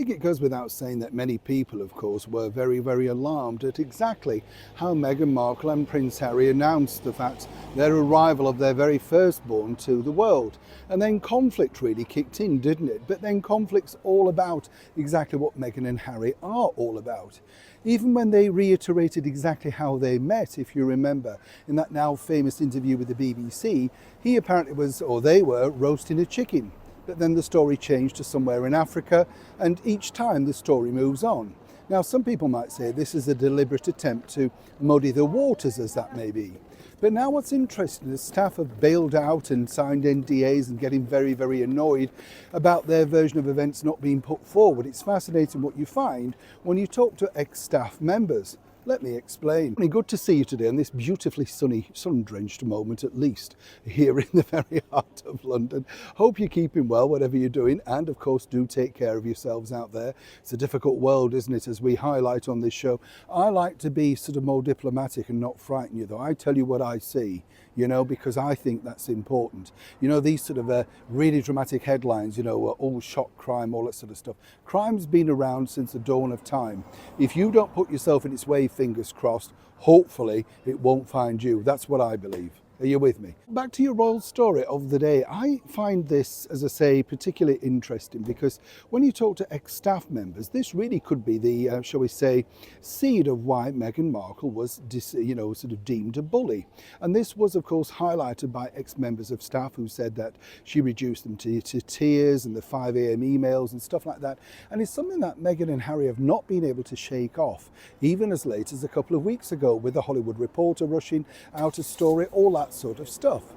think it goes without saying that many people, of course, were very, very alarmed at exactly how Meghan Markle and Prince Harry announced the fact their arrival of their very firstborn to the world. And then conflict really kicked in, didn't it? But then conflict's all about exactly what Meghan and Harry are all about. Even when they reiterated exactly how they met, if you remember, in that now famous interview with the BBC, he apparently was, or they were, roasting a chicken. But then the story changed to somewhere in Africa, and each time the story moves on. Now, some people might say this is a deliberate attempt to muddy the waters, as that may be. But now what's interesting is staff have bailed out and signed NDAs and getting very, very annoyed about their version of events not being put forward. It's fascinating what you find when you talk to ex-staff members. Let me explain. Good to see you today on this beautifully sunny, sun-drenched moment, at least, here in the very heart of London. Hope you're keeping well, whatever you're doing, and of course do take care of yourselves out there. It's a difficult world, isn't it, as we highlight on this show. I like to be sort of more diplomatic and not frighten you, though. I tell you what I see, you know, because I think that's important. You know, these sort of really dramatic headlines, you know, all shock crime, all that sort of stuff. Crime's been around since the dawn of time. If you don't put yourself in its way, fingers crossed, hopefully it won't find you. That's what I believe. Are you with me? Back to your royal story of the day. I find this, as I say, particularly interesting because when you talk to ex-staff members, this really could be the, shall we say, seed of why Meghan Markle was, sort of deemed a bully. And this was, of course, highlighted by ex-members of staff who said that she reduced them to tears and the 5 a.m. emails and stuff like that. And it's something that Meghan and Harry have not been able to shake off, even as late as a couple of weeks ago with the Hollywood Reporter rushing out a story, all that sort of stuff.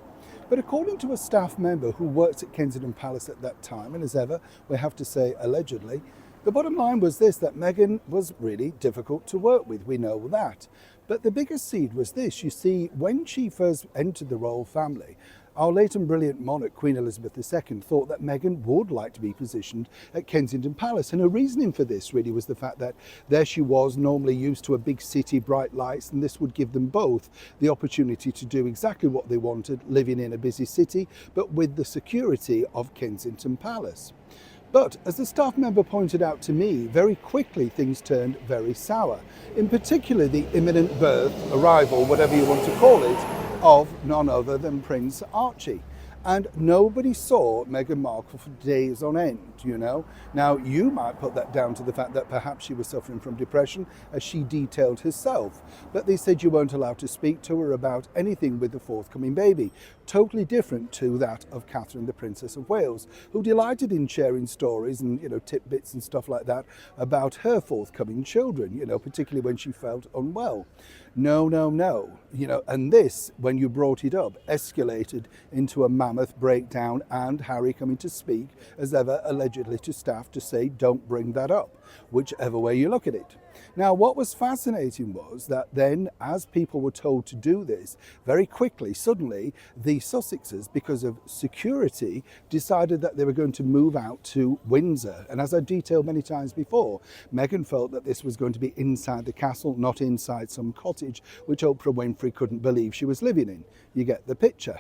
But according to a staff member who worked at Kensington Palace at that time, and as ever, we have to say allegedly, the bottom line was this, that Meghan was really difficult to work with. We know that. But the biggest seed was this. You see, when she first entered the royal family, our late and brilliant monarch, Queen Elizabeth II, thought that Meghan would like to be positioned at Kensington Palace. And her reasoning for this really was the fact that there she was, normally used to a big city, bright lights, and this would give them both the opportunity to do exactly what they wanted, living in a busy city, but with the security of Kensington Palace. But as the staff member pointed out to me, very quickly things turned very sour. In particular, the imminent birth, arrival, whatever you want to call it, of none other than Prince Archie. And nobody saw Meghan Markle for days on end, you know. Now, you might put that down to the fact that perhaps she was suffering from depression, as she detailed herself. But they said you weren't allowed to speak to her about anything with the forthcoming baby. Totally different to that of Catherine, the Princess of Wales, who delighted in sharing stories and, you know, tidbits and stuff like that about her forthcoming children, you know, particularly when she felt unwell. No, you know, and this, when you brought it up, escalated into a mammoth breakdown and Harry coming to speak, as ever, allegedly to staff to say, don't bring that up, whichever way you look at it. Now, what was fascinating was that then, as people were told to do this, very quickly, suddenly, the Sussexes, because of security, decided that they were going to move out to Windsor. And as I detailed many times before, Meghan felt that this was going to be inside the castle, not inside some cottage, which Oprah Winfrey couldn't believe she was living in. You get the picture.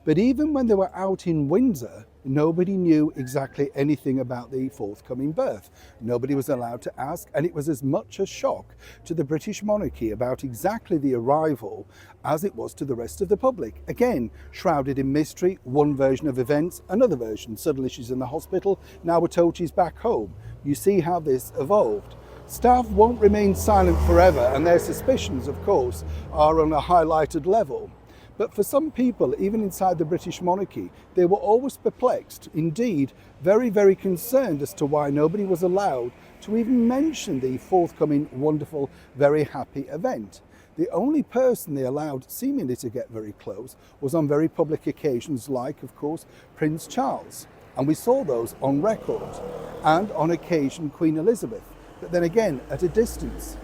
But even when they were out in Windsor, nobody knew exactly anything about the forthcoming birth. Nobody was allowed to ask, and it was as much a shock to the British monarchy about exactly the arrival as it was to the rest of the public. Again, shrouded in mystery, one version of events, another version. Suddenly she's in the hospital, now we're told she's back home. You see how this evolved. Staff won't remain silent forever, and their suspicions, of course, are on a highlighted level. But for some people, even inside the British monarchy, they were always perplexed, indeed very, very concerned as to why nobody was allowed to even mention the forthcoming wonderful, very happy event. The only person they allowed seemingly to get very close was on very public occasions like, of course, Prince Charles. And we saw those on record, and on occasion Queen Elizabeth, but then again at a distance.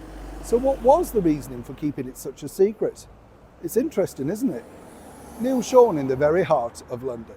So what was the reasoning for keeping it such a secret? It's interesting, isn't it? Neil Sean in the very heart of London.